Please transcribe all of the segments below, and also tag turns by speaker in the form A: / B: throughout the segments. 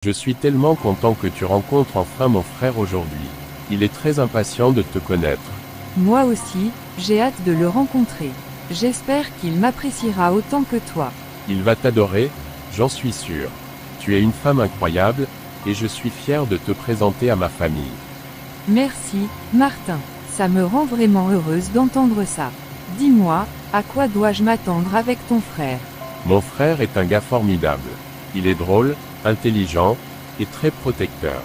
A: Je suis tellement content que tu rencontres enfin mon frère aujourd'hui. Il est très impatient de te connaître.
B: Moi aussi, j'ai hâte de le rencontrer. J'espère qu'il m'appréciera autant que toi.
A: Il va t'adorer, j'en suis sûr. Tu es une femme incroyable, et je suis fier de te présenter à ma famille.
B: Merci, Martin. Ça me rend vraiment heureuse d'entendre ça. Dis-moi, à quoi dois-je m'attendre avec ton frère?
A: Mon frère est un gars formidable. Il est drôle, intelligent, et très protecteur.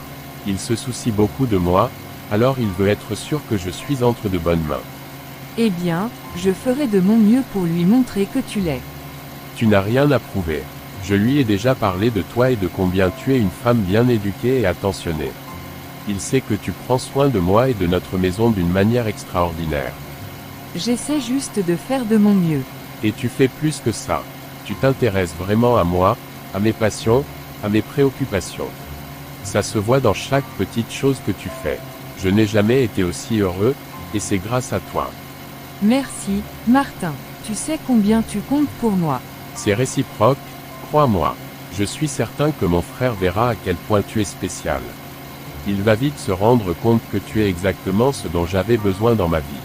A: Il se soucie beaucoup de moi, alors il veut être sûr que je suis entre de bonnes mains.
B: Eh bien, je ferai de mon mieux pour lui montrer que tu l'es.
A: Tu n'as rien à prouver. Je lui ai déjà parlé de toi et de combien tu es une femme bien éduquée et attentionnée. Il sait que tu prends soin de moi et de notre maison d'une manière extraordinaire.
B: J'essaie juste de faire de mon mieux.
A: Et tu fais plus que ça. Tu t'intéresses vraiment à moi, à mes passions, à mes préoccupations. Ça se voit dans chaque petite chose que tu fais. Je n'ai jamais été aussi heureux, et c'est grâce à toi.
B: Merci, Martin. Tu sais combien tu comptes pour moi.
A: C'est réciproque, crois-moi. Je suis certain que mon frère verra à quel point tu es spécial. Il va vite se rendre compte que tu es exactement ce dont j'avais besoin dans ma vie.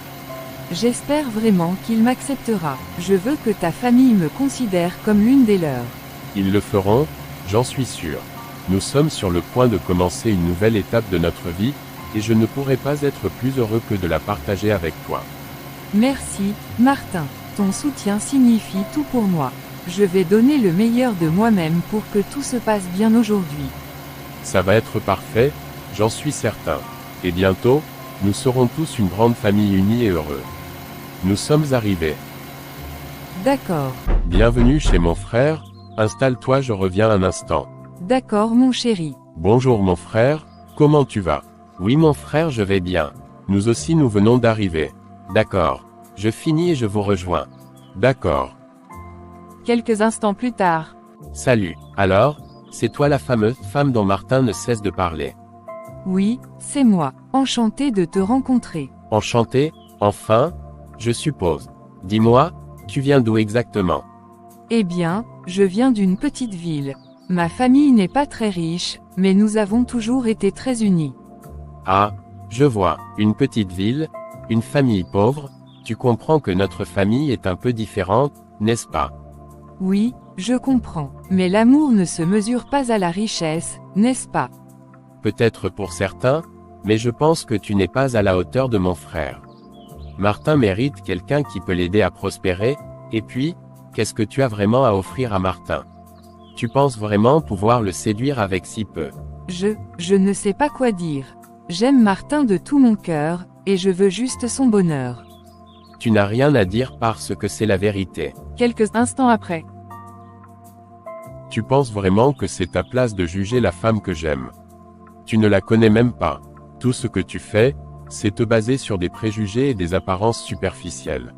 B: J'espère vraiment qu'il m'acceptera. Je veux que ta famille me considère comme l'une des leurs.
A: Ils le feront, j'en suis sûr. Nous sommes sur le point de commencer une nouvelle étape de notre vie, et je ne pourrais pas être plus heureux que de la partager avec toi.
B: Merci, Martin. Ton soutien signifie tout pour moi. Je vais donner le meilleur de moi-même pour que tout se passe bien aujourd'hui.
A: Ça va être parfait, j'en suis certain. Et bientôt, nous serons tous une grande famille unie et heureuse. Nous sommes arrivés.
B: D'accord.
A: Bienvenue chez mon frère, installe-toi, je reviens un instant.
B: D'accord mon chéri.
A: Bonjour mon frère, comment tu vas? Oui mon frère, je vais bien. Nous aussi nous venons d'arriver. D'accord. Je finis et je vous rejoins. D'accord.
B: Quelques instants plus tard.
A: Salut. Alors, c'est toi la fameuse femme dont Martin ne cesse de parler?
B: Oui, c'est moi. Enchanté de te rencontrer.
A: Enchanté, enfin, je suppose. Dis-moi, tu viens d'où exactement?
B: Eh bien, je viens d'une petite ville. Ma famille n'est pas très riche, mais nous avons toujours été très unis.
A: Ah, je vois, une petite ville, une famille pauvre, tu comprends que notre famille est un peu différente, n'est-ce pas?
B: Oui, je comprends. Mais l'amour ne se mesure pas à la richesse, n'est-ce pas?
A: Peut-être pour certains, mais je pense que tu n'es pas à la hauteur de mon frère. Martin mérite quelqu'un qui peut l'aider à prospérer, et puis, qu'est-ce que tu as vraiment à offrir à Martin? Tu penses vraiment pouvoir le séduire avec si peu?
B: Je ne sais pas quoi dire. J'aime Martin de tout mon cœur, et je veux juste son bonheur.
A: Tu n'as rien à dire parce que c'est la vérité.
B: Quelques instants après.
A: Tu penses vraiment que c'est ta place de juger la femme que j'aime? Tu ne la connais même pas. Tout ce que tu fais, c'est te baser sur des préjugés et des apparences superficielles.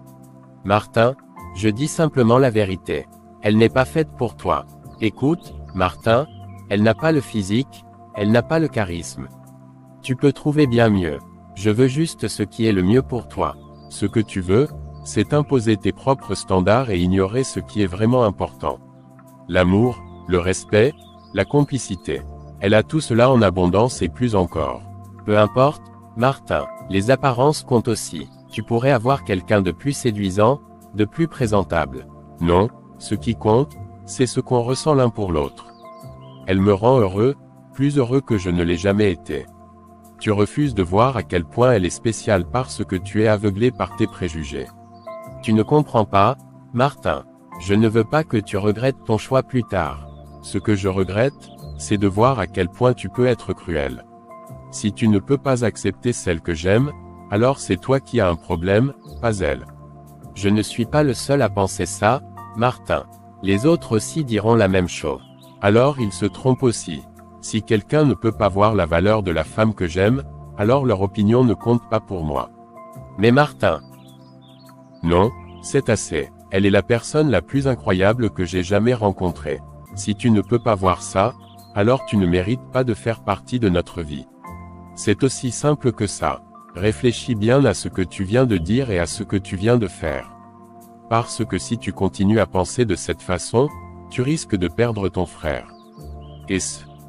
A: Martin, je dis simplement la vérité. Elle n'est pas faite pour toi. Écoute, Martin, elle n'a pas le physique, elle n'a pas le charisme. Tu peux trouver bien mieux. Je veux juste ce qui est le mieux pour toi. Ce que tu veux, c'est imposer tes propres standards et ignorer ce qui est vraiment important. L'amour, le respect, la complicité. Elle a tout cela en abondance et plus encore. Peu importe, Martin, les apparences comptent aussi. Tu pourrais avoir quelqu'un de plus séduisant, de plus présentable. Non, ce qui compte, c'est ce qu'on ressent l'un pour l'autre. Elle me rend heureux, plus heureux que je ne l'ai jamais été. Tu refuses de voir à quel point elle est spéciale parce que tu es aveuglé par tes préjugés. Tu ne comprends pas, Martin. Je ne veux pas que tu regrettes ton choix plus tard. Ce que je regrette, c'est de voir à quel point tu peux être cruel. Si tu ne peux pas accepter celle que j'aime, alors c'est toi qui as un problème, pas elle. Je ne suis pas le seul à penser ça, Martin. Les autres aussi diront la même chose. Alors ils se trompent aussi. Si quelqu'un ne peut pas voir la valeur de la femme que j'aime, alors leur opinion ne compte pas pour moi. Mais Martin. Non, c'est assez. Elle est la personne la plus incroyable que j'ai jamais rencontrée. Si tu ne peux pas voir ça, alors tu ne mérites pas de faire partie de notre vie. C'est aussi simple que ça. Réfléchis bien à ce que tu viens de dire et à ce que tu viens de faire. Parce que si tu continues à penser de cette façon, tu risques de perdre ton frère. Et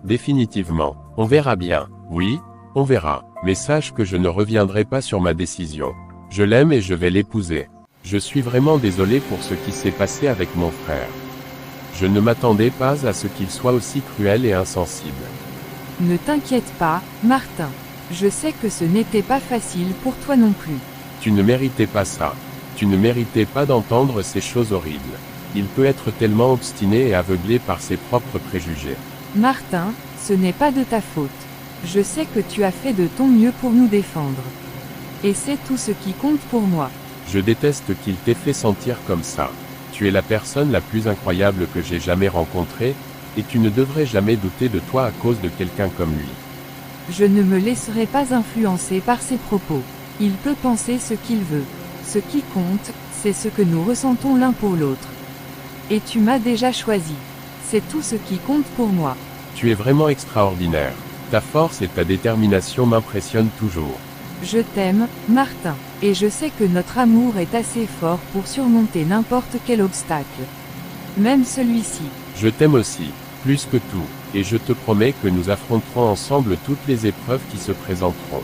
A: Définitivement. On verra bien. Oui, on verra. Mais sache que je ne reviendrai pas sur ma décision. Je l'aime et je vais l'épouser. Je suis vraiment désolé pour ce qui s'est passé avec mon frère. Je ne m'attendais pas à ce qu'il soit aussi cruel et insensible.
B: Ne t'inquiète pas, Martin. Je sais que ce n'était pas facile pour toi non plus.
A: Tu ne méritais pas ça. Tu ne méritais pas d'entendre ces choses horribles. Il peut être tellement obstiné et aveuglé par ses propres préjugés.
B: Martin, ce n'est pas de ta faute. Je sais que tu as fait de ton mieux pour nous défendre. Et c'est tout ce qui compte pour moi.
A: Je déteste qu'il t'ait fait sentir comme ça. Tu es la personne la plus incroyable que j'ai jamais rencontrée, et tu ne devrais jamais douter de toi à cause de quelqu'un comme lui.
B: Je ne me laisserai pas influencer par ses propos. Il peut penser ce qu'il veut. Ce qui compte, c'est ce que nous ressentons l'un pour l'autre. Et tu m'as déjà choisi. C'est tout ce qui compte pour moi.
A: Tu es vraiment extraordinaire. Ta force et ta détermination m'impressionnent toujours.
B: Je t'aime, Martin. Et je sais que notre amour est assez fort pour surmonter n'importe quel obstacle. Même celui-ci.
A: Je t'aime aussi, plus que tout, et je te promets que nous affronterons ensemble toutes les épreuves qui se présenteront.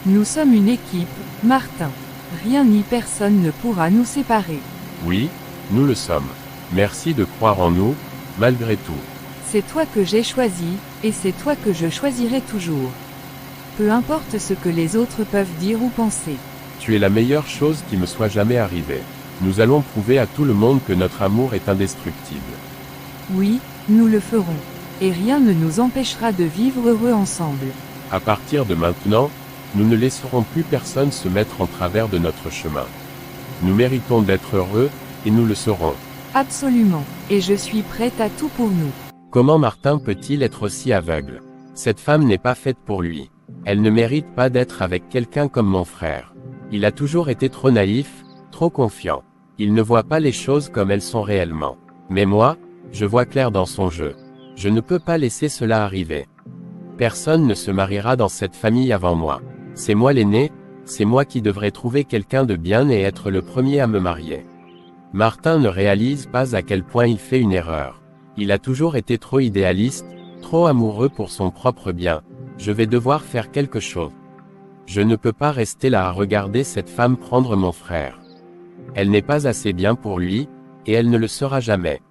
B: Nous sommes une équipe, Martin. Rien ni personne ne pourra nous séparer.
A: Oui, nous le sommes. Merci de croire en nous, malgré tout.
B: C'est toi que j'ai choisi, et c'est toi que je choisirai toujours. Peu importe ce que les autres peuvent dire ou penser.
A: Tu es la meilleure chose qui me soit jamais arrivée. Nous allons prouver à tout le monde que notre amour est indestructible.
B: Oui, nous le ferons. Et rien ne nous empêchera de vivre heureux ensemble.
A: À partir de maintenant, nous ne laisserons plus personne se mettre en travers de notre chemin. Nous méritons d'être heureux, et nous le serons.
B: Absolument. Et je suis prête à tout pour nous.
A: Comment Martin peut-il être aussi aveugle? Cette femme n'est pas faite pour lui. Elle ne mérite pas d'être avec quelqu'un comme mon frère. Il a toujours été trop naïf, trop confiant. Il ne voit pas les choses comme elles sont réellement. Mais moi, je vois clair dans son jeu. Je ne peux pas laisser cela arriver. Personne ne se mariera dans cette famille avant moi. C'est moi l'aîné, c'est moi qui devrais trouver quelqu'un de bien et être le premier à me marier. Martin ne réalise pas à quel point il fait une erreur. Il a toujours été trop idéaliste, trop amoureux pour son propre bien. Je vais devoir faire quelque chose. Je ne peux pas rester là à regarder cette femme prendre mon frère. Elle n'est pas assez bien pour lui, et elle ne le sera jamais.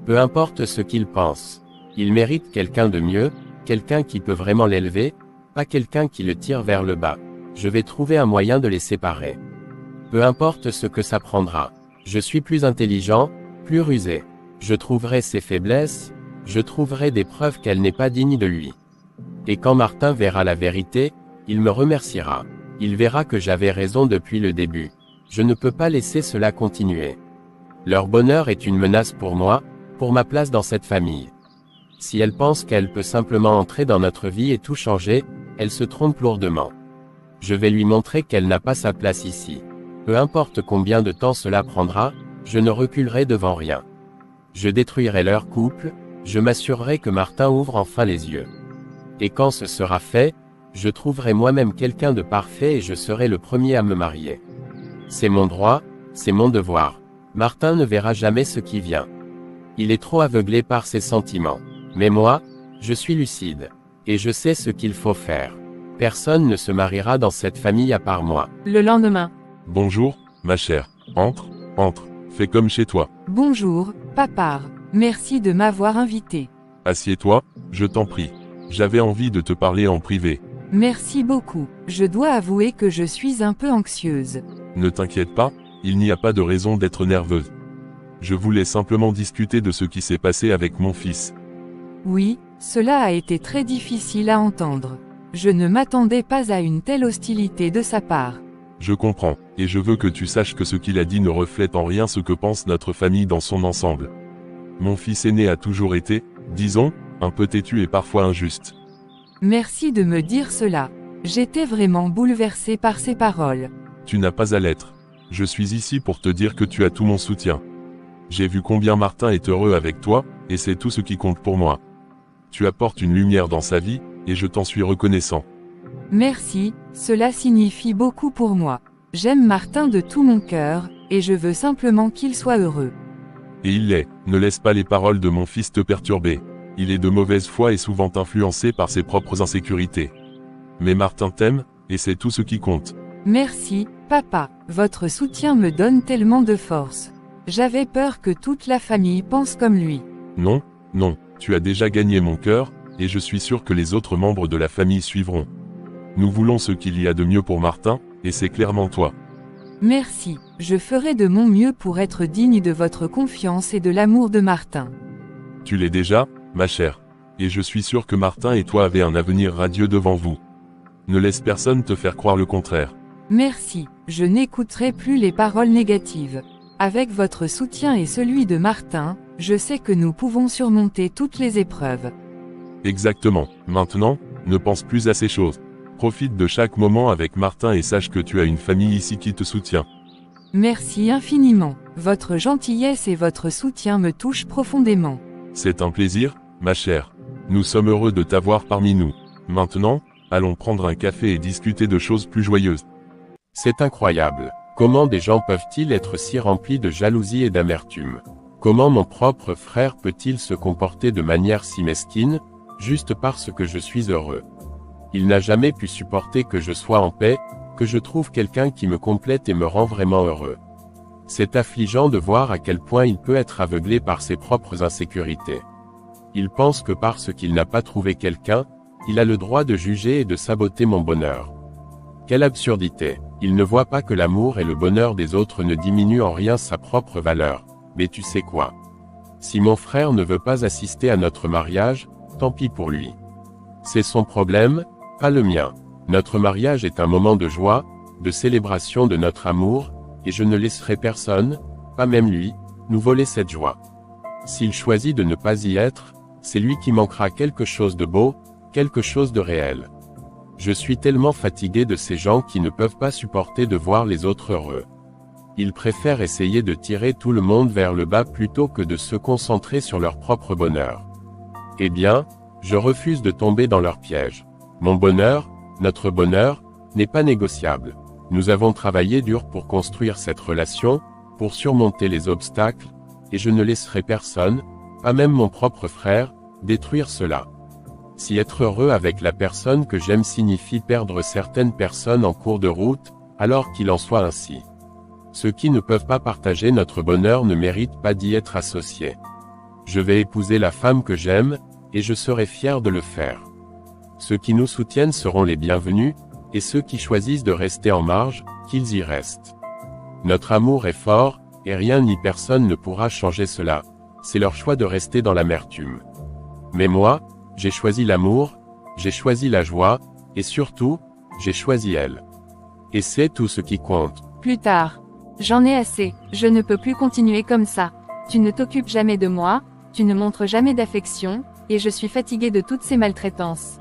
A: Peu importe ce qu'il pense. Il mérite quelqu'un de mieux, quelqu'un qui peut vraiment l'élever, pas quelqu'un qui le tire vers le bas. Je vais trouver un moyen de les séparer. Peu importe ce que ça prendra. Je suis plus intelligent, plus rusé. Je trouverai ses faiblesses, je trouverai des preuves qu'elle n'est pas digne de lui. Et quand Martin verra la vérité, il me remerciera. Il verra que j'avais raison depuis le début. Je ne peux pas laisser cela continuer. Leur bonheur est une menace pour moi, pour ma place dans cette famille. Si elle pense qu'elle peut simplement entrer dans notre vie et tout changer, elle se trompe lourdement. Je vais lui montrer qu'elle n'a pas sa place ici. Peu importe combien de temps cela prendra, je ne reculerai devant rien. Je détruirai leur couple, je m'assurerai que Martin ouvre enfin les yeux. Et quand ce sera fait, je trouverai moi-même quelqu'un de parfait et je serai le premier à me marier. C'est mon droit, c'est mon devoir. Martin ne verra jamais ce qui vient. Il est trop aveuglé par ses sentiments. Mais moi, je suis lucide. Et je sais ce qu'il faut faire. Personne ne se mariera dans cette famille à part moi.
B: Le lendemain.
C: Bonjour, ma chère. Entre, entre. Fais comme chez toi.
B: Bonjour, Papar. Merci de m'avoir invité.
C: Assieds-toi, je t'en prie. J'avais envie de te parler en privé.
B: Merci beaucoup. Je dois avouer que je suis un peu anxieuse.
C: Ne t'inquiète pas, il n'y a pas de raison d'être nerveuse. Je voulais simplement discuter de ce qui s'est passé avec mon fils.
B: Oui, cela a été très difficile à entendre. Je ne m'attendais pas à une telle hostilité de sa part.
C: Je comprends, et je veux que tu saches que ce qu'il a dit ne reflète en rien ce que pense notre famille dans son ensemble. Mon fils aîné a toujours été, disons, un peu têtu et parfois injuste.
B: Merci de me dire cela. J'étais vraiment bouleversée par ces paroles.
C: Tu n'as pas à l'être. Je suis ici pour te dire que tu as tout mon soutien. J'ai vu combien Martin est heureux avec toi, et c'est tout ce qui compte pour moi. Tu apportes une lumière dans sa vie, et je t'en suis reconnaissant.
B: Merci, cela signifie beaucoup pour moi. J'aime Martin de tout mon cœur, et je veux simplement qu'il soit heureux.
C: Et il l'est, ne laisse pas les paroles de mon fils te perturber. Il est de mauvaise foi et souvent influencé par ses propres insécurités. Mais Martin t'aime, et c'est tout ce qui compte.
B: Merci, papa. Votre soutien me donne tellement de force. J'avais peur que toute la famille pense comme lui.
C: Non, non, tu as déjà gagné mon cœur, et je suis sûr que les autres membres de la famille suivront. Nous voulons ce qu'il y a de mieux pour Martin, et c'est clairement toi.
B: Merci, je ferai de mon mieux pour être digne de votre confiance et de l'amour de Martin.
C: Tu l'es déjà, ma chère. Et je suis sûr que Martin et toi avez un avenir radieux devant vous. Ne laisse personne te faire croire le contraire.
B: Merci, je n'écouterai plus les paroles négatives. Avec votre soutien et celui de Martin, je sais que nous pouvons surmonter toutes les épreuves.
C: Exactement. Maintenant, ne pense plus à ces choses. Profite de chaque moment avec Martin et sache que tu as une famille ici qui te soutient.
B: Merci infiniment. Votre gentillesse et votre soutien me touchent profondément.
C: C'est un plaisir, ma chère. Nous sommes heureux de t'avoir parmi nous. Maintenant, allons prendre un café et discuter de choses plus joyeuses.
A: C'est incroyable. Comment des gens peuvent-ils être si remplis de jalousie et d'amertume? Comment mon propre frère peut-il se comporter de manière si mesquine, juste parce que je suis heureux? Il n'a jamais pu supporter que je sois en paix, que je trouve quelqu'un qui me complète et me rend vraiment heureux. C'est affligeant de voir à quel point il peut être aveuglé par ses propres insécurités. Il pense que parce qu'il n'a pas trouvé quelqu'un, il a le droit de juger et de saboter mon bonheur. Quelle absurdité! Il ne voit pas que l'amour et le bonheur des autres ne diminuent en rien sa propre valeur. Mais tu sais quoi? Si mon frère ne veut pas assister à notre mariage, tant pis pour lui. C'est son problème, pas le mien. Notre mariage est un moment de joie, de célébration de notre amour, et je ne laisserai personne, pas même lui, nous voler cette joie. S'il choisit de ne pas y être, c'est lui qui manquera quelque chose de beau, quelque chose de réel. Je suis tellement fatigué de ces gens qui ne peuvent pas supporter de voir les autres heureux. Ils préfèrent essayer de tirer tout le monde vers le bas plutôt que de se concentrer sur leur propre bonheur. Eh bien, je refuse de tomber dans leur piège. Mon bonheur, notre bonheur, n'est pas négociable. Nous avons travaillé dur pour construire cette relation, pour surmonter les obstacles, et je ne laisserai personne, pas même mon propre frère, détruire cela. Si être heureux avec la personne que j'aime signifie perdre certaines personnes en cours de route, alors qu'il en soit ainsi. Ceux qui ne peuvent pas partager notre bonheur ne méritent pas d'y être associés. Je vais épouser la femme que j'aime, et je serai fier de le faire. Ceux qui nous soutiennent seront les bienvenus, et ceux qui choisissent de rester en marge, qu'ils y restent. Notre amour est fort, et rien ni personne ne pourra changer cela. C'est leur choix de rester dans l'amertume. Mais moi, j'ai choisi l'amour, j'ai choisi la joie, et surtout, j'ai choisi elle. Et c'est tout ce qui compte.
B: Plus tard. J'en ai assez, je ne peux plus continuer comme ça. Tu ne t'occupes jamais de moi, tu ne montres jamais d'affection, et je suis fatigué de toutes ces maltraitances.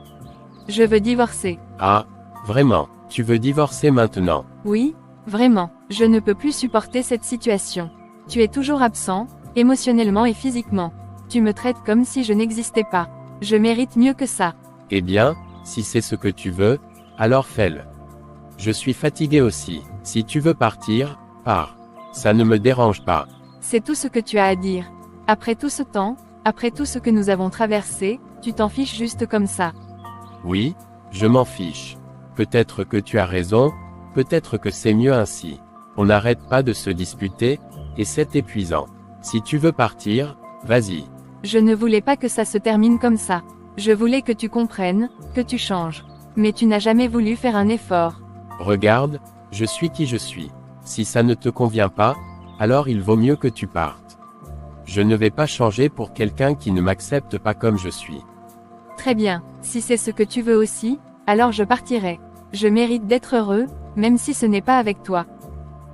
B: Je veux divorcer.
A: Ah, vraiment, tu veux divorcer maintenant?
B: Oui, vraiment, je ne peux plus supporter cette situation. Tu es toujours absent, émotionnellement et physiquement. Tu me traites comme si je n'existais pas. Je mérite mieux que ça.
A: Eh bien, si c'est ce que tu veux, alors fais-le. Je suis fatigué aussi. Si tu veux partir, pars. Ça ne me dérange pas.
B: C'est tout ce que tu as à dire. Après tout ce temps, après tout ce que nous avons traversé, tu t'en fiches juste comme ça.
A: Oui, je m'en fiche. Peut-être que tu as raison, peut-être que c'est mieux ainsi. On n'arrête pas de se disputer, et c'est épuisant. Si tu veux partir, vas-y.
B: Je ne voulais pas que ça se termine comme ça. Je voulais que tu comprennes, que tu changes. Mais tu n'as jamais voulu faire un effort.
A: Regarde, je suis qui je suis. Si ça ne te convient pas, alors il vaut mieux que tu partes. Je ne vais pas changer pour quelqu'un qui ne m'accepte pas comme je suis.
B: Très bien, si c'est ce que tu veux aussi, alors je partirai. Je mérite d'être heureux, même si ce n'est pas avec toi.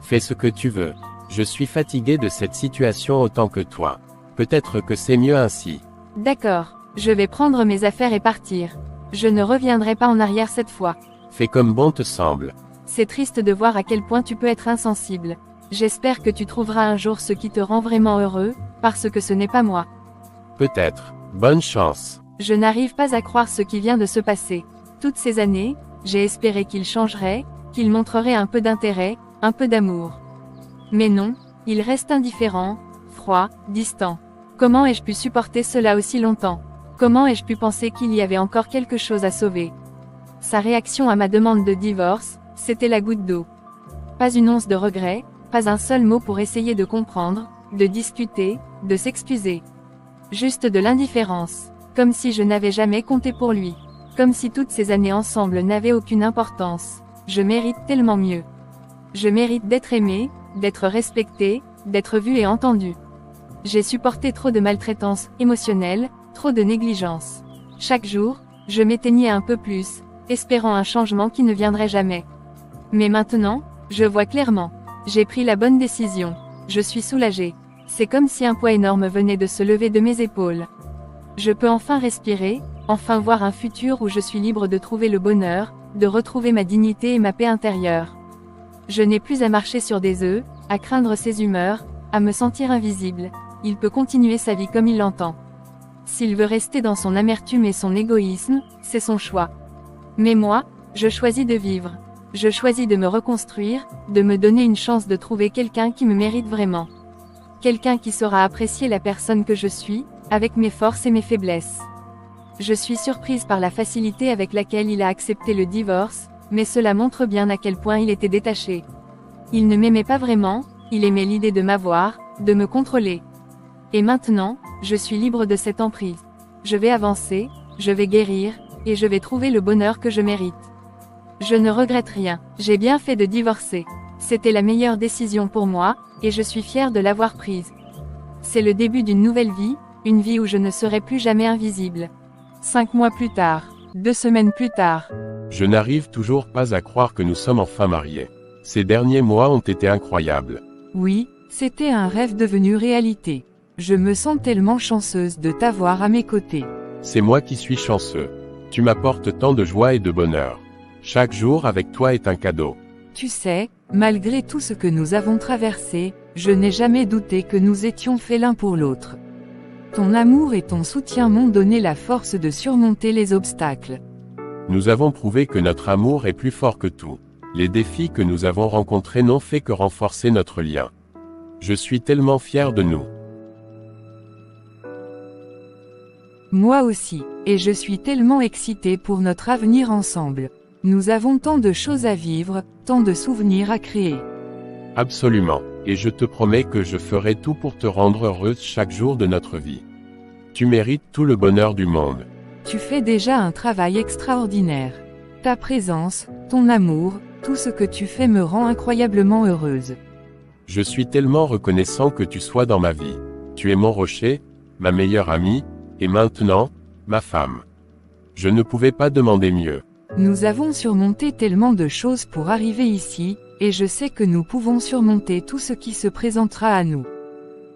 A: Fais ce que tu veux. Je suis fatigué de cette situation autant que toi. Peut-être que c'est mieux ainsi.
B: D'accord, je vais prendre mes affaires et partir. Je ne reviendrai pas en arrière cette fois.
A: Fais comme bon te semble.
B: C'est triste de voir à quel point tu peux être insensible. J'espère que tu trouveras un jour ce qui te rend vraiment heureux, parce que ce n'est pas moi.
A: Peut-être. Bonne chance.
B: Je n'arrive pas à croire ce qui vient de se passer. Toutes ces années, j'ai espéré qu'il changerait, qu'il montrerait un peu d'intérêt, un peu d'amour. Mais non, il reste indifférent, froid, distant. Comment ai-je pu supporter cela aussi longtemps? Comment ai-je pu penser qu'il y avait encore quelque chose à sauver? Sa réaction à ma demande de divorce, c'était la goutte d'eau. Pas une once de regret, pas un seul mot pour essayer de comprendre, de discuter, de s'excuser. Juste de l'indifférence. Comme si je n'avais jamais compté pour lui. Comme si toutes ces années ensemble n'avaient aucune importance. Je mérite tellement mieux. Je mérite d'être aimé, d'être respecté, d'être vu et entendu. J'ai supporté trop de maltraitance émotionnelle, trop de négligence. Chaque jour, je m'éteignais un peu plus, espérant un changement qui ne viendrait jamais. Mais maintenant, je vois clairement. J'ai pris la bonne décision. Je suis soulagée. C'est comme si un poids énorme venait de se lever de mes épaules. Je peux enfin respirer, enfin voir un futur où je suis libre de trouver le bonheur, de retrouver ma dignité et ma paix intérieure. Je n'ai plus à marcher sur des œufs, à craindre ses humeurs, à me sentir invisible. Il peut continuer sa vie comme il l'entend. S'il veut rester dans son amertume et son égoïsme, c'est son choix. Mais moi, je choisis de vivre. Je choisis de me reconstruire, de me donner une chance de trouver quelqu'un qui me mérite vraiment. Quelqu'un qui saura apprécier la personne que je suis, avec mes forces et mes faiblesses. Je suis surprise par la facilité avec laquelle il a accepté le divorce, mais cela montre bien à quel point il était détaché. Il ne m'aimait pas vraiment, il aimait l'idée de m'avoir, de me contrôler. Et maintenant, je suis libre de cette emprise. Je vais avancer, je vais guérir, et je vais trouver le bonheur que je mérite. Je ne regrette rien, j'ai bien fait de divorcer. C'était la meilleure décision pour moi, et je suis fière de l'avoir prise. C'est le début d'une nouvelle vie, une vie où je ne serai plus jamais invisible. 5 mois plus tard, 2 semaines plus tard.
A: Je n'arrive toujours pas à croire que nous sommes enfin mariés. Ces derniers mois ont été incroyables.
B: Oui, c'était un rêve devenu réalité. Je me sens tellement chanceuse de t'avoir à mes côtés.
A: C'est moi qui suis chanceux. Tu m'apportes tant de joie et de bonheur. Chaque jour avec toi est un cadeau.
B: Tu sais, malgré tout ce que nous avons traversé, je n'ai jamais douté que nous étions faits l'un pour l'autre. Ton amour et ton soutien m'ont donné la force de surmonter les obstacles.
A: Nous avons prouvé que notre amour est plus fort que tout. Les défis que nous avons rencontrés n'ont fait que renforcer notre lien. Je suis tellement fier de nous.
B: Moi aussi, et je suis tellement excitée pour notre avenir ensemble. Nous avons tant de choses à vivre, tant de souvenirs à créer.
A: Absolument, et je te promets que je ferai tout pour te rendre heureuse chaque jour de notre vie. Tu mérites tout le bonheur du monde.
B: Tu fais déjà un travail extraordinaire. Ta présence, ton amour, tout ce que tu fais me rend incroyablement heureuse.
A: Je suis tellement reconnaissant que tu sois dans ma vie. Tu es mon rocher, ma meilleure amie, et maintenant, ma femme. Je ne pouvais pas demander mieux.
B: Nous avons surmonté tellement de choses pour arriver ici, et je sais que nous pouvons surmonter tout ce qui se présentera à nous.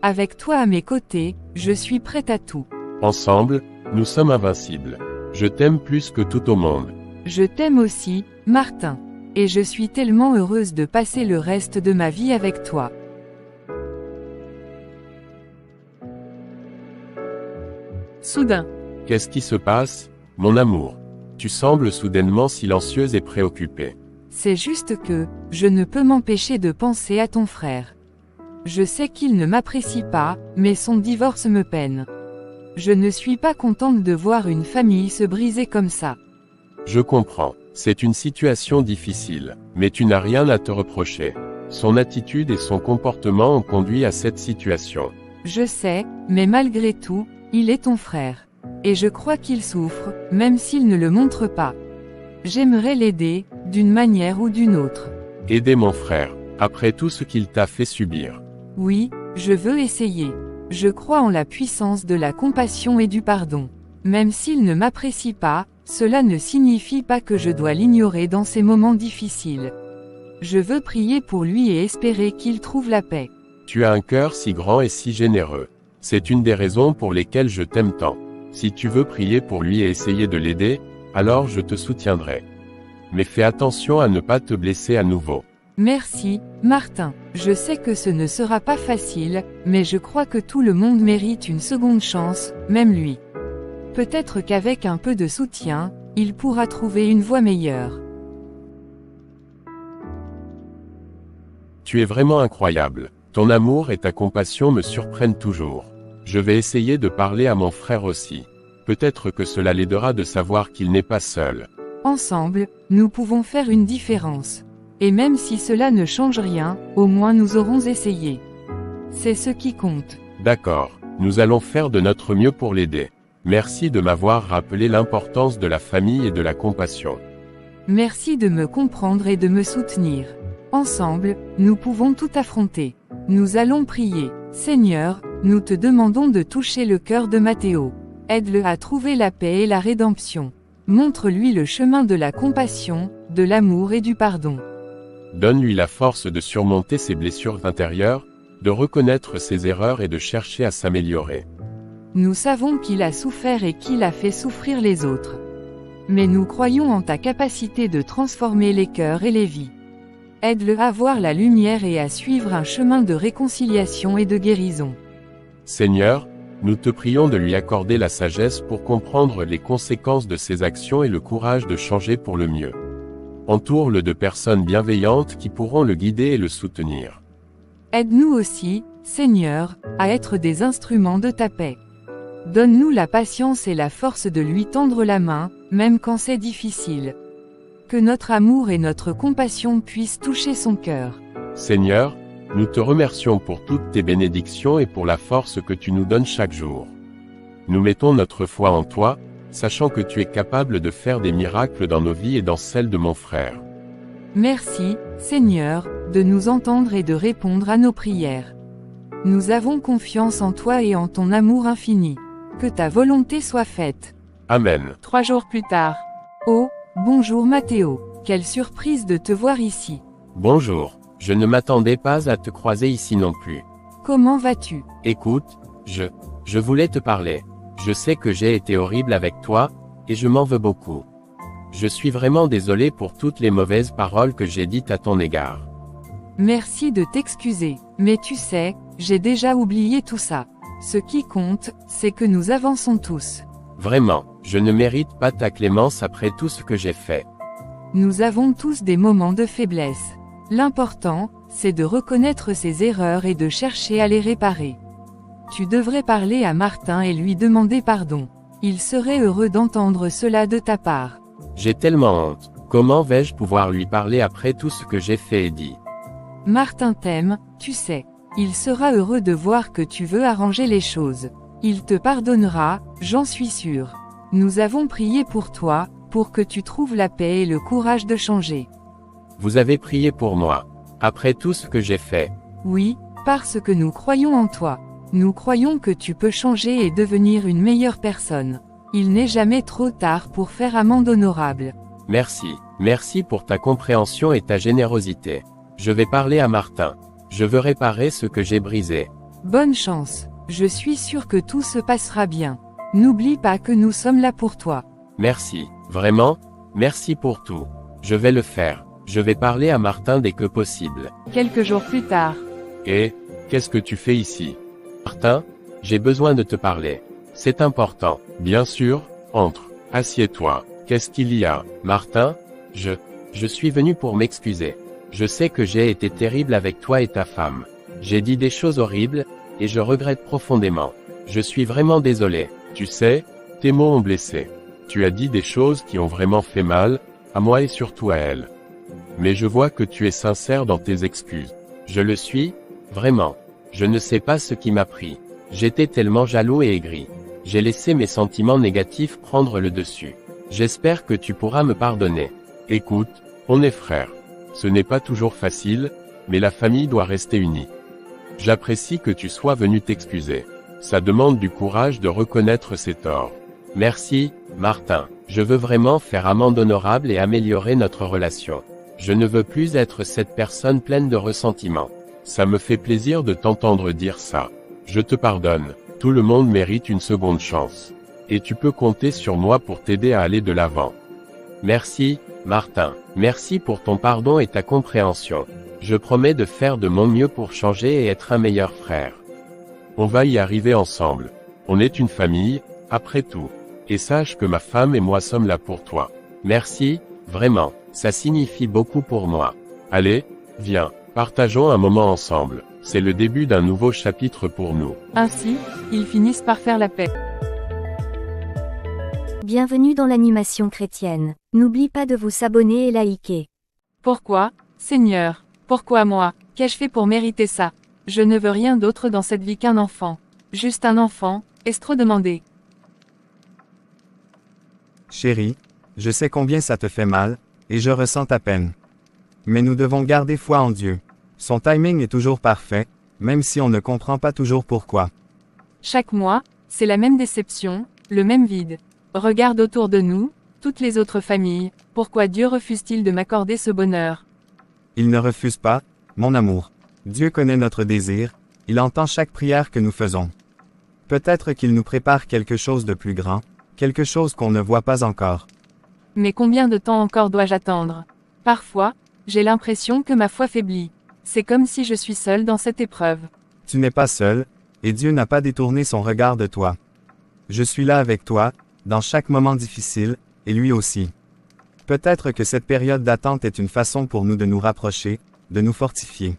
B: Avec toi à mes côtés, je suis prête à tout.
A: Ensemble, nous sommes invincibles. Je t'aime plus que tout au monde.
B: Je t'aime aussi, Martin. Et je suis tellement heureuse de passer le reste de ma vie avec toi. Soudain.
A: Qu'est-ce qui se passe, mon amour? Tu sembles soudainement silencieuse et préoccupée.
B: C'est juste que, je ne peux m'empêcher de penser à ton frère. Je sais qu'il ne m'apprécie pas, mais son divorce me peine. Je ne suis pas contente de voir une famille se briser comme ça.
A: Je comprends. C'est une situation difficile, mais tu n'as rien à te reprocher. Son attitude et son comportement ont conduit à cette situation.
B: Je sais, mais malgré tout, il est ton frère. Et je crois qu'il souffre, même s'il ne le montre pas. J'aimerais l'aider, d'une manière ou d'une autre.
A: Aider mon frère, après tout ce qu'il t'a fait subir.
B: Oui, je veux essayer. Je crois en la puissance de la compassion et du pardon. Même s'il ne m'apprécie pas, cela ne signifie pas que je dois l'ignorer dans ces moments difficiles. Je veux prier pour lui et espérer qu'il trouve la paix.
A: Tu as un cœur si grand et si généreux. C'est une des raisons pour lesquelles je t'aime tant. Si tu veux prier pour lui et essayer de l'aider, alors je te soutiendrai. Mais fais attention à ne pas te blesser à nouveau.
B: Merci, Martin. Je sais que ce ne sera pas facile, mais je crois que tout le monde mérite une seconde chance, même lui. Peut-être qu'avec un peu de soutien, il pourra trouver une voie meilleure.
A: Tu es vraiment incroyable. Ton amour et ta compassion me surprennent toujours. Je vais essayer de parler à mon frère aussi. Peut-être que cela l'aidera de savoir qu'il n'est pas seul.
B: Ensemble, nous pouvons faire une différence. Et même si cela ne change rien, au moins nous aurons essayé. C'est ce qui compte.
A: D'accord, nous allons faire de notre mieux pour l'aider. Merci de m'avoir rappelé l'importance de la famille et de la compassion.
B: Merci de me comprendre et de me soutenir. Ensemble, nous pouvons tout affronter. Nous allons prier. Seigneur, nous te demandons de toucher le cœur de Matteo. Aide-le à trouver la paix et la rédemption. Montre-lui le chemin de la compassion, de l'amour et du pardon.
A: Donne-lui la force de surmonter ses blessures intérieures, de reconnaître ses erreurs et de chercher à s'améliorer.
B: Nous savons qu'il a souffert et qu'il a fait souffrir les autres. Mais nous croyons en ta capacité de transformer les cœurs et les vies. Aide-le à voir la lumière et à suivre un chemin de réconciliation et de guérison.
A: Seigneur, nous te prions de lui accorder la sagesse pour comprendre les conséquences de ses actions et le courage de changer pour le mieux. Entoure-le de personnes bienveillantes qui pourront le guider et le soutenir.
B: Aide-nous aussi, Seigneur, à être des instruments de ta paix. Donne-nous la patience et la force de lui tendre la main, même quand c'est difficile. Que notre amour et notre compassion puissent toucher son cœur.
A: Seigneur, nous te remercions pour toutes tes bénédictions et pour la force que tu nous donnes chaque jour. Nous mettons notre foi en toi, sachant que tu es capable de faire des miracles dans nos vies et dans celles de mon frère.
B: Merci, Seigneur, de nous entendre et de répondre à nos prières. Nous avons confiance en toi et en ton amour infini. Que ta volonté soit faite.
A: Amen.
B: 3 jours plus tard. Oh, bonjour Matteo. Quelle surprise de te voir ici.
A: Bonjour, je ne m'attendais pas à te croiser ici non plus.
B: Comment vas-tu?
A: Écoute, je voulais te parler. Je sais que j'ai été horrible avec toi, et je m'en veux beaucoup. Je suis vraiment désolé pour toutes les mauvaises paroles que j'ai dites à ton égard.
B: Merci de t'excuser, mais tu sais, j'ai déjà oublié tout ça. Ce qui compte, c'est que nous avançons tous.
A: Vraiment, je ne mérite pas ta clémence après tout ce que j'ai fait.
B: Nous avons tous des moments de faiblesse. L'important, c'est de reconnaître ses erreurs et de chercher à les réparer. Tu devrais parler à Martin et lui demander pardon. Il serait heureux d'entendre cela de ta part.
A: J'ai tellement honte. Comment vais-je pouvoir lui parler après tout ce que j'ai fait et dit?
B: Martin t'aime, tu sais. Il sera heureux de voir que tu veux arranger les choses. Il te pardonnera, j'en suis sûr. Nous avons prié pour toi, pour que tu trouves la paix et le courage de changer.
A: Vous avez prié pour moi. Après tout ce que j'ai fait.
B: Oui, parce que nous croyons en toi. Nous croyons que tu peux changer et devenir une meilleure personne. Il n'est jamais trop tard pour faire amende honorable.
A: Merci pour ta compréhension et ta générosité. Je vais parler à Martin. Je veux réparer ce que j'ai brisé.
B: Bonne chance. Je suis sûr que tout se passera bien. N'oublie pas que nous sommes là pour toi.
A: Merci, vraiment, merci pour tout. Je vais le faire. Je vais parler à Martin dès que possible.
B: Quelques jours plus tard.
A: Et, qu'est-ce que tu fais ici? Martin, j'ai besoin de te parler. C'est important. Bien sûr, entre. Assieds-toi. Qu'est-ce qu'il y a, Martin? Je suis venu pour m'excuser. Je sais que j'ai été terrible avec toi et ta femme. J'ai dit des choses horribles, et je regrette profondément. Je suis vraiment désolé. Tu sais, tes mots ont blessé. Tu as dit des choses qui ont vraiment fait mal, à moi et surtout à elle. Mais je vois que tu es sincère dans tes excuses. Je le suis, vraiment. Je ne sais pas ce qui m'a pris. J'étais tellement jaloux et aigri. J'ai laissé mes sentiments négatifs prendre le dessus. J'espère que tu pourras me pardonner. Écoute, on est frères. Ce n'est pas toujours facile, mais la famille doit rester unie. J'apprécie que tu sois venu t'excuser. Ça demande du courage de reconnaître ses torts. Merci, Martin. Je veux vraiment faire amende honorable et améliorer notre relation. Je ne veux plus être cette personne pleine de ressentiment. Ça me fait plaisir de t'entendre dire ça. Je te pardonne. Tout le monde mérite une seconde chance. Et tu peux compter sur moi pour t'aider à aller de l'avant. Merci, Martin. Merci pour ton pardon et ta compréhension. Je promets de faire de mon mieux pour changer et être un meilleur frère. On va y arriver ensemble. On est une famille, après tout. Et sache que ma femme et moi sommes là pour toi. Merci, vraiment, ça signifie beaucoup pour moi. Allez, viens, partageons un moment ensemble. C'est le début d'un nouveau chapitre pour nous.
B: Ainsi, ils finissent par faire la paix.
D: Bienvenue dans l'animation chrétienne. N'oublie pas de vous abonner et liker.
B: Pourquoi, Seigneur? Pourquoi moi? Qu'ai-je fait pour mériter ça? Je ne veux rien d'autre dans cette vie qu'un enfant. Juste un enfant, est-ce trop demandé?
E: Chérie, je sais combien ça te fait mal, et je ressens ta peine. Mais nous devons garder foi en Dieu. Son timing est toujours parfait, même si on ne comprend pas toujours pourquoi.
B: Chaque mois, c'est la même déception, le même vide. Regarde autour de nous, toutes les autres familles, pourquoi Dieu refuse-t-il de m'accorder ce bonheur?
E: Il ne refuse pas, mon amour. Dieu connaît notre désir, il entend chaque prière que nous faisons. Peut-être qu'il nous prépare quelque chose de plus grand, quelque chose qu'on ne voit pas encore.
B: Mais combien de temps encore dois-je attendre? Parfois, j'ai l'impression que ma foi faiblit. C'est comme si je suis seule dans cette épreuve.
E: Tu n'es pas seul, et Dieu n'a pas détourné son regard de toi. Je suis là avec toi, dans chaque moment difficile, et lui aussi. Peut-être que cette période d'attente est une façon pour nous de nous rapprocher, de nous fortifier.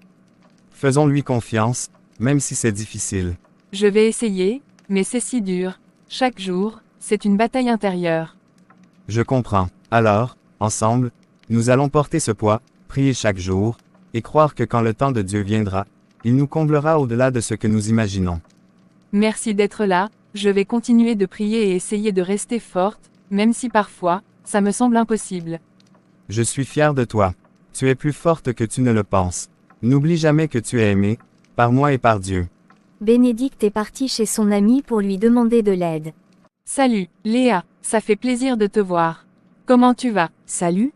E: Faisons-lui confiance, même si c'est difficile.
B: Je vais essayer, mais c'est si dur. Chaque jour, c'est une bataille intérieure.
E: Je comprends. Alors, ensemble, nous allons porter ce poids, prier chaque jour, et croire que quand le temps de Dieu viendra, il nous comblera au-delà de ce que nous imaginons.
B: Merci d'être là, je vais continuer de prier et essayer de rester forte, même si parfois, ça me semble impossible.
E: Je suis fier de toi. Tu es plus forte que tu ne le penses. N'oublie jamais que tu es aimé, par moi et par Dieu.
D: Bénédicte est partie chez son ami pour lui demander de l'aide.
B: Salut, Léa, ça fait plaisir de te voir. Comment tu vas?
F: Salut,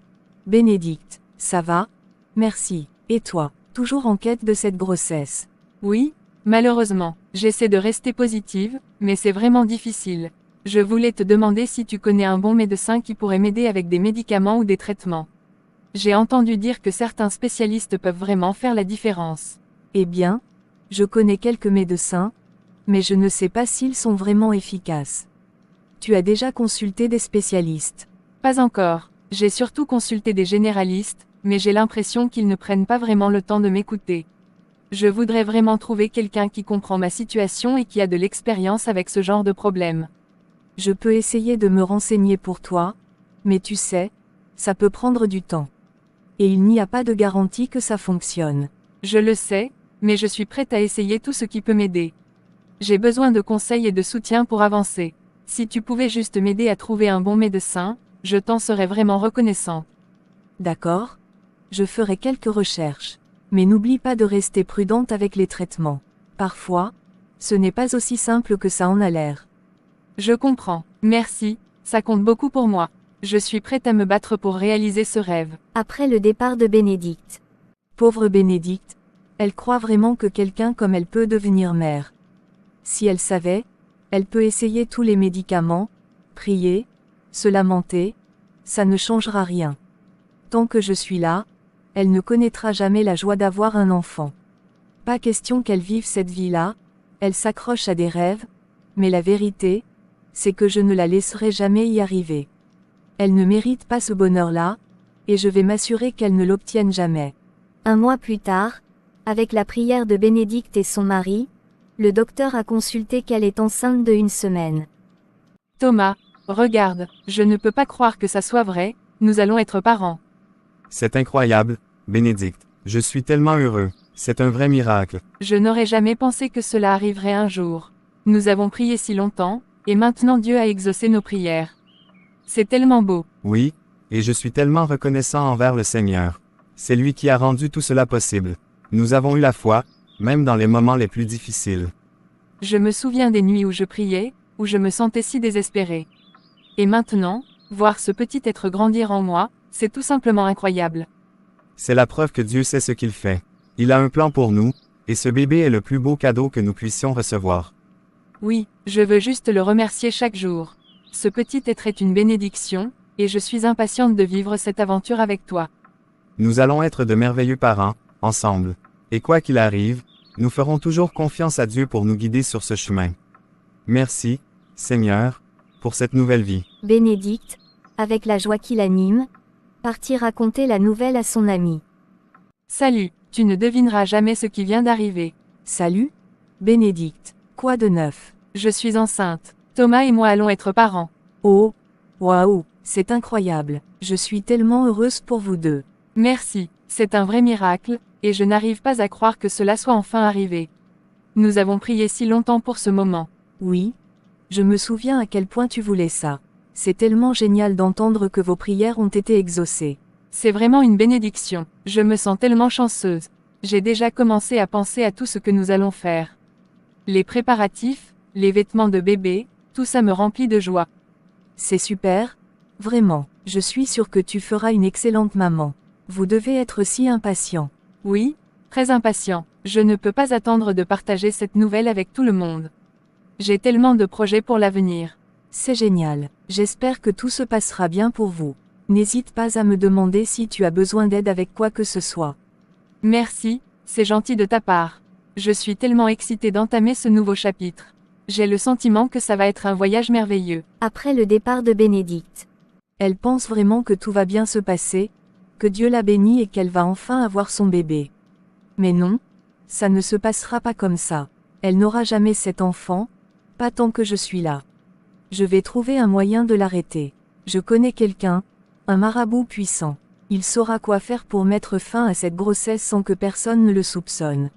F: Bénédicte, ça va? Merci. Et toi, toujours en quête de cette grossesse?
B: Oui, malheureusement, j'essaie de rester positive, mais c'est vraiment difficile. Je voulais te demander si tu connais un bon médecin qui pourrait m'aider avec des médicaments ou des traitements. J'ai entendu dire que certains spécialistes peuvent vraiment faire la différence.
F: Eh bien, je connais quelques médecins, mais je ne sais pas s'ils sont vraiment efficaces. Tu as déjà consulté des spécialistes?
B: Pas encore, j'ai surtout consulté des généralistes, mais j'ai l'impression qu'ils ne prennent pas vraiment le temps de m'écouter. Je voudrais vraiment trouver quelqu'un qui comprend ma situation et qui a de l'expérience avec ce genre de problème.
F: Je peux essayer de me renseigner pour toi, mais tu sais, ça peut prendre du temps. Et il n'y a pas de garantie que ça fonctionne.
B: Je le sais, mais je suis prête à essayer tout ce qui peut m'aider. J'ai besoin de conseils et de soutien pour avancer. Si tu pouvais juste m'aider à trouver un bon médecin, je t'en serais vraiment reconnaissant.
F: D'accord? Je ferai quelques recherches. Mais n'oublie pas de rester prudente avec les traitements. Parfois, ce n'est pas aussi simple que ça en a l'air.
B: Je comprends. Merci, ça compte beaucoup pour moi. Je suis prête à me battre pour réaliser ce rêve.
D: Après le départ de Bénédicte.
F: Pauvre Bénédicte, elle croit vraiment que quelqu'un comme elle peut devenir mère. Si elle savait, elle peut essayer tous les médicaments, prier, se lamenter, ça ne changera rien. Tant que je suis là, elle ne connaîtra jamais la joie d'avoir un enfant. Pas question qu'elle vive cette vie-là, elle s'accroche à des rêves, mais la vérité, c'est que je ne la laisserai jamais y arriver. Elle ne mérite pas ce bonheur-là, et je vais m'assurer qu'elle ne l'obtienne jamais.
D: Un mois plus tard, avec la prière de Bénédicte et son mari, le docteur a consulté qu'elle est enceinte de 1 semaine.
B: Thomas, regarde, je ne peux pas croire que ça soit vrai, nous allons être parents.
E: C'est incroyable, Bénédicte. Je suis tellement heureux. C'est un vrai miracle.
B: Je n'aurais jamais pensé que cela arriverait un jour. Nous avons prié si longtemps, et maintenant Dieu a exaucé nos prières. C'est tellement beau.
E: Oui, et je suis tellement reconnaissant envers le Seigneur. C'est lui qui a rendu tout cela possible. Nous avons eu la foi, même dans les moments les plus difficiles.
B: Je me souviens des nuits où je priais, où je me sentais si désespérée. Et maintenant, voir ce petit être grandir en moi, c'est tout simplement incroyable.
E: C'est la preuve que Dieu sait ce qu'il fait. Il a un plan pour nous, et ce bébé est le plus beau cadeau que nous puissions recevoir.
B: Oui, je veux juste le remercier chaque jour. Ce petit être est une bénédiction, et je suis impatiente de vivre cette aventure avec toi.
E: Nous allons être de merveilleux parents, ensemble. Et quoi qu'il arrive, nous ferons toujours confiance à Dieu pour nous guider sur ce chemin. Merci, Seigneur, pour cette nouvelle vie.
D: Bénédicte, avec la joie qui l'anime, partit raconter la nouvelle à son ami.
B: Salut, tu ne devineras jamais ce qui vient d'arriver.
F: Salut, Bénédicte, quoi de neuf?
B: Je suis enceinte. Thomas et moi allons être parents.
F: Oh, Waouh, c'est incroyable. Je suis tellement heureuse pour vous deux.
B: Merci, c'est un vrai miracle, et je n'arrive pas à croire que cela soit enfin arrivé. Nous avons prié si longtemps pour ce moment.
F: Oui. Je me souviens à quel point tu voulais ça. C'est tellement génial d'entendre que vos prières ont été exaucées.
B: C'est vraiment une bénédiction, je me sens tellement chanceuse. J'ai déjà commencé à penser à tout ce que nous allons faire. Les préparatifs, les vêtements de bébé, tout ça me remplit de joie.
F: C'est super. Vraiment, je suis sûre que tu feras une excellente maman. Vous devez être si impatient.
B: Oui, très impatient. Je ne peux pas attendre de partager cette nouvelle avec tout le monde. J'ai tellement de projets pour l'avenir.
F: C'est génial. J'espère que tout se passera bien pour vous. N'hésite pas à me demander si tu as besoin d'aide avec quoi que ce soit.
B: Merci, c'est gentil de ta part. Je suis tellement excitée d'entamer ce nouveau chapitre. J'ai le sentiment que ça va être un voyage merveilleux.
D: Après le départ de Bénédicte.
F: Elle pense vraiment que tout va bien se passer, que Dieu la bénit et qu'elle va enfin avoir son bébé. Mais non, ça ne se passera pas comme ça. Elle n'aura jamais cet enfant, pas tant que je suis là. Je vais trouver un moyen de l'arrêter. Je connais quelqu'un, un marabout puissant. Il saura quoi faire pour mettre fin à cette grossesse sans que personne ne le soupçonne.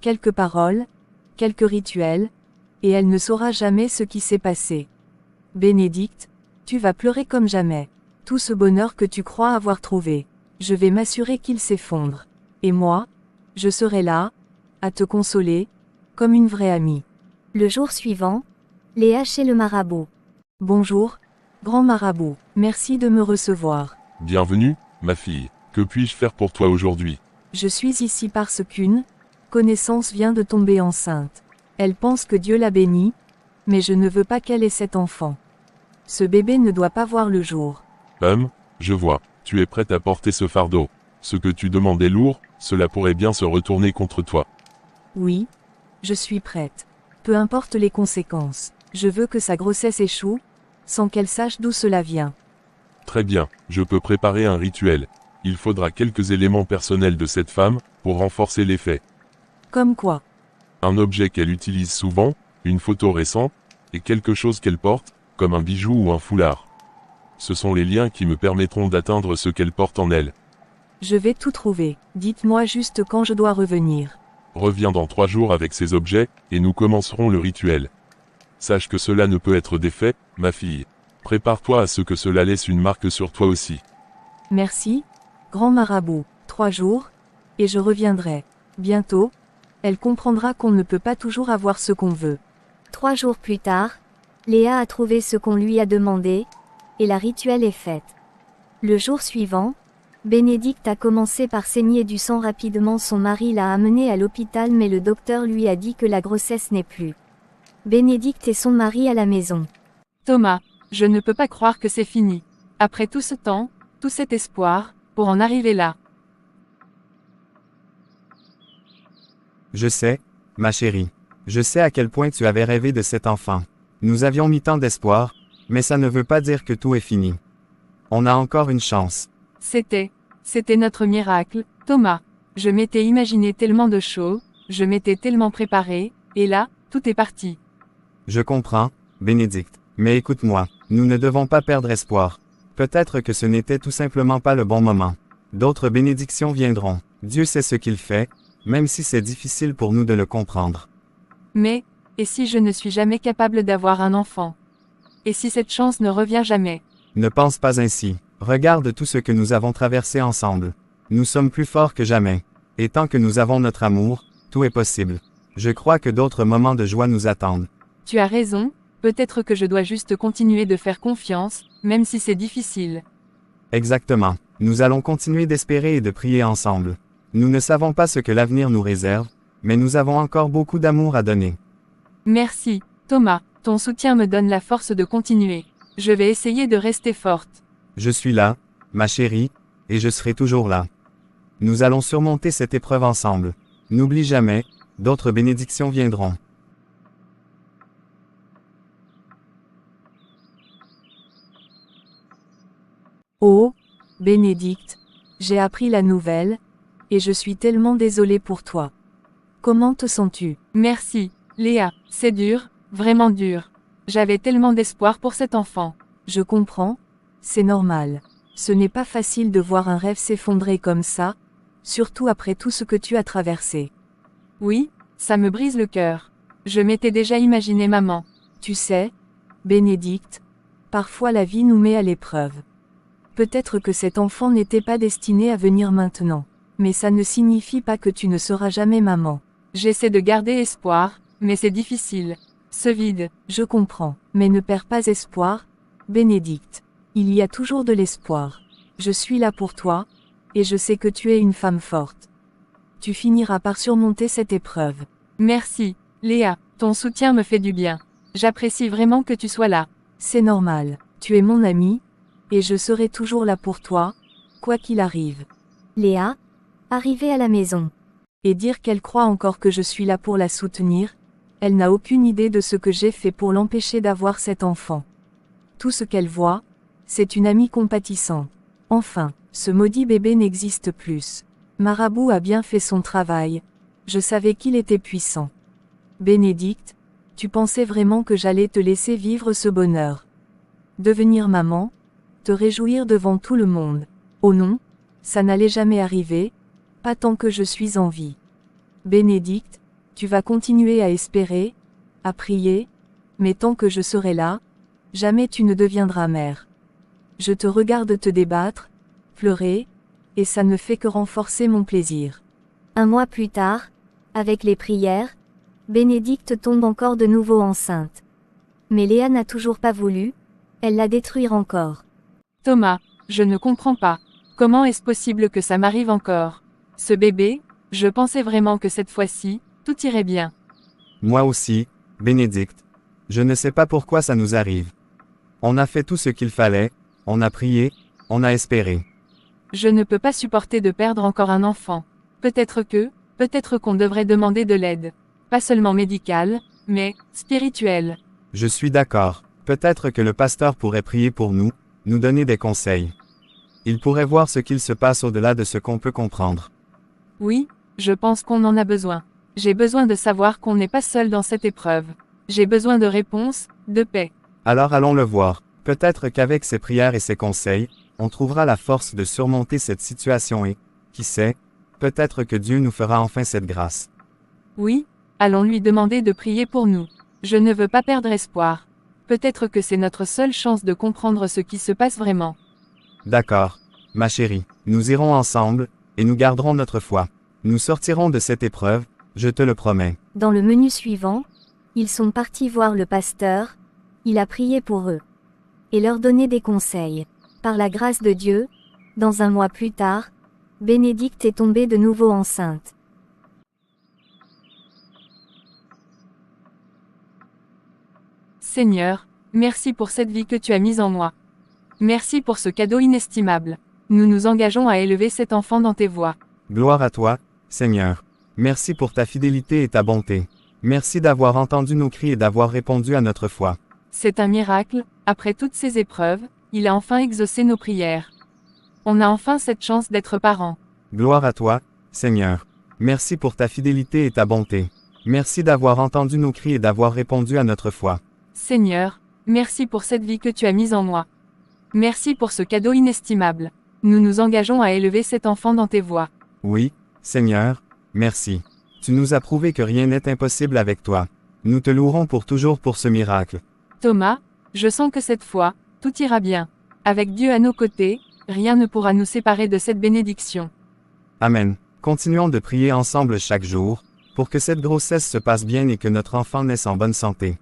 F: Quelques paroles, quelques rituels, et elle ne saura jamais ce qui s'est passé. Bénédicte, tu vas pleurer comme jamais. Tout ce bonheur que tu crois avoir trouvé. Je vais m'assurer qu'il s'effondre. Et moi, je serai là, à te consoler, comme une vraie amie.
D: Le jour suivant, Léa chez le marabout.
F: Bonjour, grand marabout, merci de me recevoir.
C: Bienvenue, ma fille. Que puis-je faire pour toi aujourd'hui?
F: Je suis ici parce qu'une connaissance vient de tomber enceinte. Elle pense que Dieu l'a bénie, mais je ne veux pas qu'elle ait cet enfant. Ce bébé ne doit pas voir le jour.
C: Je vois. Tu es prête à porter ce fardeau. Ce que tu demandes est lourd, cela pourrait bien se retourner contre toi.
F: Oui, je suis prête. Peu importe les conséquences. Je veux que sa grossesse échoue, sans qu'elle sache d'où cela vient.
C: Très bien, je peux préparer un rituel. Il faudra quelques éléments personnels de cette femme, pour renforcer l'effet.
F: Comme quoi?
C: Un objet qu'elle utilise souvent, une photo récente, et quelque chose qu'elle porte, comme un bijou ou un foulard. Ce sont les liens qui me permettront d'atteindre ce qu'elle porte en elle.
F: Je vais tout trouver. Dites-moi juste quand je dois revenir.
C: Reviens dans 3 jours avec ces objets, et nous commencerons le rituel. Sache que cela ne peut être défait, ma fille. Prépare-toi à ce que cela laisse une marque sur toi aussi.
F: Merci, grand marabout. 3 jours, et je reviendrai. Bientôt, elle comprendra qu'on ne peut pas toujours avoir ce qu'on veut.
D: 3 jours plus tard, Léa a trouvé ce qu'on lui a demandé, et la rituelle est faite. Le jour suivant, Bénédicte a commencé par saigner du sang rapidement. Son mari l'a amenée à l'hôpital mais le docteur lui a dit que la grossesse n'est plus. Bénédicte et son mari à la maison.
B: Thomas, je ne peux pas croire que c'est fini. Après tout ce temps, tout cet espoir, pour en arriver là.
E: Je sais, ma chérie. Je sais à quel point tu avais rêvé de cet enfant. Nous avions mis tant d'espoir, mais ça ne veut pas dire que tout est fini. On a encore une chance.
B: C'était notre miracle, Thomas. Je m'étais imaginé tellement de choses, je m'étais tellement préparé, et là, tout est parti.
E: Je comprends, Bénédicte. Mais écoute-moi, nous ne devons pas perdre espoir. Peut-être que ce n'était tout simplement pas le bon moment. D'autres bénédictions viendront. Dieu sait ce qu'il fait, même si c'est difficile pour nous de le comprendre.
B: Mais, et si je ne suis jamais capable d'avoir un enfant? Et si cette chance ne revient jamais?
E: Ne pense pas ainsi. Regarde tout ce que nous avons traversé ensemble. Nous sommes plus forts que jamais. Et tant que nous avons notre amour, tout est possible. Je crois que d'autres moments de joie nous attendent.
B: Tu as raison, peut-être que je dois juste continuer de faire confiance, même si c'est difficile.
E: Exactement. Nous allons continuer d'espérer et de prier ensemble. Nous ne savons pas ce que l'avenir nous réserve, mais nous avons encore beaucoup d'amour à donner.
B: Merci, Thomas, ton soutien me donne la force de continuer. Je vais essayer de rester forte.
E: Je suis là, ma chérie, et je serai toujours là. Nous allons surmonter cette épreuve ensemble. N'oublie jamais, d'autres bénédictions viendront.
F: Oh, Bénédicte, j'ai appris la nouvelle, et je suis tellement désolée pour toi. Comment te sens-tu?
B: Merci, Léa, c'est dur, vraiment dur. J'avais tellement d'espoir pour cet enfant.
F: Je comprends, c'est normal. Ce n'est pas facile de voir un rêve s'effondrer comme ça, surtout après tout ce que tu as traversé.
B: Oui, ça me brise le cœur. Je m'étais déjà imaginé maman.
F: Tu sais, Bénédicte, parfois la vie nous met à l'épreuve. Peut-être que cet enfant n'était pas destiné à venir maintenant, mais ça ne signifie pas que tu ne seras jamais maman.
B: J'essaie de garder espoir, mais c'est difficile. Ce vide.
F: Je comprends, mais ne perds pas espoir, Bénédicte. Il y a toujours de l'espoir. Je suis là pour toi, et je sais que tu es une femme forte. Tu finiras par surmonter cette épreuve.
B: Merci, Léa, ton soutien me fait du bien. J'apprécie vraiment que tu sois là.
F: C'est normal, tu es mon amie, et je serai toujours là pour toi, quoi qu'il arrive.
D: Léa, arrivée à la maison.
F: Et dire qu'elle croit encore que je suis là pour la soutenir, elle n'a aucune idée de ce que j'ai fait pour l'empêcher d'avoir cet enfant. Tout ce qu'elle voit, c'est une amie compatissante. Enfin, ce maudit bébé n'existe plus. Marabout a bien fait son travail. Je savais qu'il était puissant. Bénédicte, tu pensais vraiment que j'allais te laisser vivre ce bonheur. Devenir maman, te réjouir devant tout le monde. Oh non, ça n'allait jamais arriver, pas tant que je suis en vie. Bénédicte, tu vas continuer à espérer, à prier, mais tant que je serai là, jamais tu ne deviendras mère. Je te regarde te débattre, pleurer, et ça ne fait que renforcer mon plaisir.
D: Un mois plus tard, avec les prières, Bénédicte tombe encore de nouveau enceinte. Mais Léa n'a toujours pas voulu, elle la détruire encore.
B: Thomas, je ne comprends pas. Comment est-ce possible que ça m'arrive encore? Ce bébé, je pensais vraiment que cette fois-ci, tout irait bien.
E: Moi aussi, Bénédicte. Je ne sais pas pourquoi ça nous arrive. On a fait tout ce qu'il fallait, on a prié, on a espéré.
B: Je ne peux pas supporter de perdre encore un enfant. Peut-être qu'on devrait demander de l'aide. Pas seulement médicale, mais spirituelle.
E: Je suis d'accord. Peut-être que le pasteur pourrait prier pour nous donner des conseils. Il pourrait voir ce qu'il se passe au-delà de ce qu'on peut comprendre.
B: Oui, je pense qu'on en a besoin. J'ai besoin de savoir qu'on n'est pas seul dans cette épreuve. J'ai besoin de réponses, de paix.
E: Alors allons le voir. Peut-être qu'avec ses prières et ses conseils, on trouvera la force de surmonter cette situation et, qui sait, peut-être que Dieu nous fera enfin cette grâce.
B: Oui, allons lui demander de prier pour nous. Je ne veux pas perdre espoir. Peut-être que c'est notre seule chance de comprendre ce qui se passe vraiment.
E: D'accord, ma chérie, nous irons ensemble, et nous garderons notre foi. Nous sortirons de cette épreuve, je te le promets.
D: Dans le menu suivant, ils sont partis voir le pasteur, il a prié pour eux. Et leur donné des conseils. Par la grâce de Dieu, dans un mois plus tard, Bénédicte est tombée de nouveau enceinte.
B: Seigneur, merci pour cette vie que tu as mise en moi. Merci pour ce cadeau inestimable. Nous nous engageons à élever cet enfant dans tes voies.
E: Gloire à toi, Seigneur. Merci pour ta fidélité et ta bonté. Merci d'avoir entendu nos cris et d'avoir répondu à notre foi.
B: C'est un miracle, après toutes ces épreuves, il a enfin exaucé nos prières. On a enfin cette chance d'être parents.
E: Gloire à toi, Seigneur. Merci pour ta fidélité et ta bonté. Merci d'avoir entendu nos cris et d'avoir répondu à notre foi.
B: Seigneur, merci pour cette vie que tu as mise en moi. Merci pour ce cadeau inestimable. Nous nous engageons à élever cet enfant dans tes voies.
E: Oui, Seigneur, merci. Tu nous as prouvé que rien n'est impossible avec toi. Nous te louerons pour toujours pour ce miracle.
B: Thomas, je sens que cette fois, tout ira bien. Avec Dieu à nos côtés, rien ne pourra nous séparer de cette bénédiction.
E: Amen. Continuons de prier ensemble chaque jour, pour que cette grossesse se passe bien et que notre enfant naisse en bonne santé.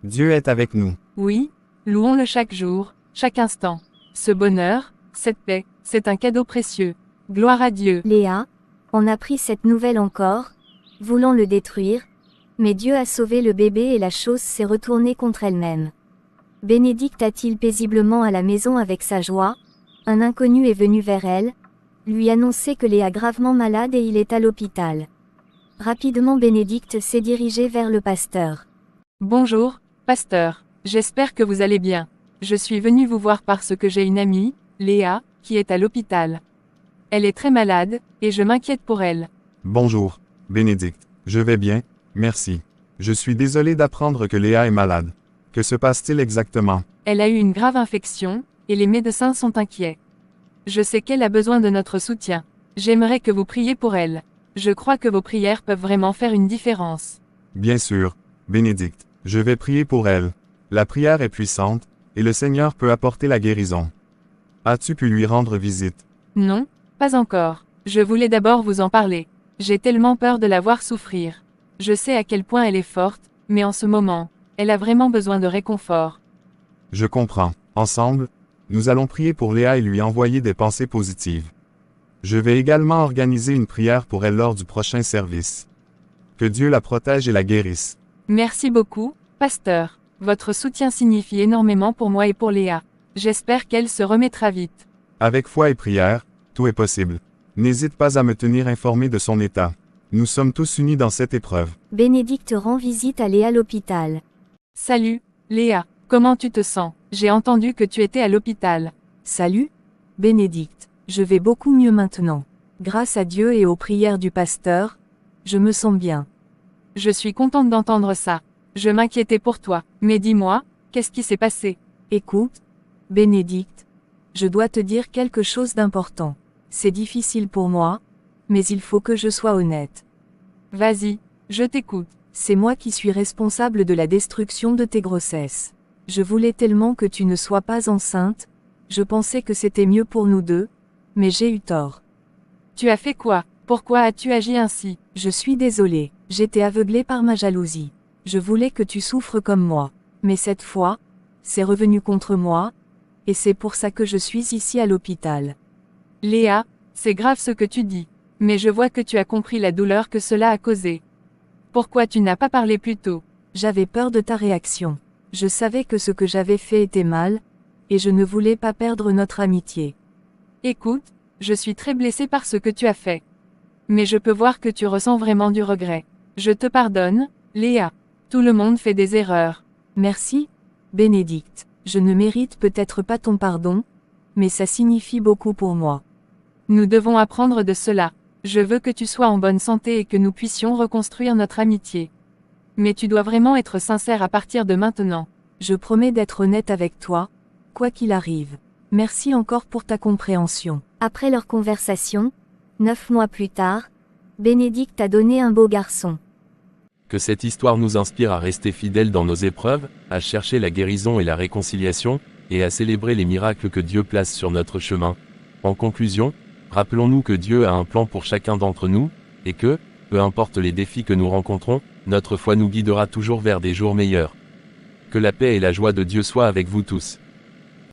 E: Dieu est avec nous.
B: Oui, louons-le chaque jour, chaque instant. Ce bonheur, cette paix, c'est un cadeau précieux. Gloire à Dieu.
D: Léa, on a pris cette nouvelle encore, voulant le détruire, mais Dieu a sauvé le bébé et la chose s'est retournée contre elle-même. Bénédicte attile paisiblement à la maison avec sa joie, un inconnu est venu vers elle, lui annoncer que Léa est gravement malade et il est à l'hôpital. Rapidement Bénédicte s'est dirigée vers le pasteur.
B: Bonjour, pasteur, j'espère que vous allez bien. Je suis venu vous voir parce que j'ai une amie, Léa, qui est à l'hôpital. Elle est très malade, et je m'inquiète pour elle.
C: Bonjour, Bénédicte. Je vais bien, merci. Je suis désolé d'apprendre que Léa est malade.
E: Que se passe-t-il exactement?
B: Elle a eu une grave infection, et les médecins sont inquiets. Je sais qu'elle a besoin de notre soutien. J'aimerais que vous priez pour elle. Je crois que vos prières peuvent vraiment faire une différence.
E: Bien sûr, Bénédicte. Je vais prier pour elle. La prière est puissante, et le Seigneur peut apporter la guérison. As-tu pu lui rendre visite?
B: Non, pas encore. Je voulais d'abord vous en parler. J'ai tellement peur de la voir souffrir. Je sais à quel point elle est forte, mais en ce moment, elle a vraiment besoin de réconfort.
E: Je comprends. Ensemble, nous allons prier pour Léa et lui envoyer des pensées positives. Je vais également organiser une prière pour elle lors du prochain service. Que Dieu la protège et la guérisse.
B: Merci beaucoup, pasteur. Votre soutien signifie énormément pour moi et pour Léa. J'espère qu'elle se remettra vite.
E: Avec foi et prière, tout est possible. N'hésite pas à me tenir informé de son état. Nous sommes tous unis dans cette épreuve.
D: Bénédicte rend visite à Léa à l'hôpital.
B: Salut, Léa. Comment tu te sens? J'ai entendu que tu étais à l'hôpital.
F: Salut, Bénédicte. Je vais beaucoup mieux maintenant. Grâce à Dieu et aux prières du pasteur, je me sens bien.
B: Je suis contente d'entendre ça. Je m'inquiétais pour toi. Mais dis-moi, qu'est-ce qui s'est passé?
F: Écoute, Bénédicte, je dois te dire quelque chose d'important. C'est difficile pour moi, mais il faut que je sois honnête.
B: Vas-y, je t'écoute.
F: C'est moi qui suis responsable de la destruction de tes grossesses. Je voulais tellement que tu ne sois pas enceinte, je pensais que c'était mieux pour nous deux, mais j'ai eu tort.
B: Tu as fait quoi? Pourquoi as-tu agi ainsi?
F: Je suis désolée, j'étais aveuglée par ma jalousie. Je voulais que tu souffres comme moi. Mais cette fois, c'est revenu contre moi, et c'est pour ça que je suis ici à l'hôpital.
B: Léa, c'est grave ce que tu dis. Mais je vois que tu as compris la douleur que cela a causé. Pourquoi tu n'as pas parlé plus tôt?
F: J'avais peur de ta réaction. Je savais que ce que j'avais fait était mal, et je ne voulais pas perdre notre amitié.
B: Écoute, je suis très blessée par ce que tu as fait. Mais je peux voir que tu ressens vraiment du regret. Je te pardonne, Léa. Tout le monde fait des erreurs.
F: Merci, Bénédicte. Je ne mérite peut-être pas ton pardon, mais ça signifie beaucoup pour moi.
B: Nous devons apprendre de cela. Je veux que tu sois en bonne santé et que nous puissions reconstruire notre amitié. Mais tu dois vraiment être sincère à partir de maintenant.
F: Je promets d'être honnête avec toi, quoi qu'il arrive. Merci encore pour ta compréhension.
D: Après leur conversation, 9 mois plus tard, Bénédicte a donné un beau garçon.
A: Que cette histoire nous inspire à rester fidèles dans nos épreuves, à chercher la guérison et la réconciliation, et à célébrer les miracles que Dieu place sur notre chemin. En conclusion, rappelons-nous que Dieu a un plan pour chacun d'entre nous, et que, peu importe les défis que nous rencontrons, notre foi nous guidera toujours vers des jours meilleurs. Que la paix et la joie de Dieu soient avec vous tous.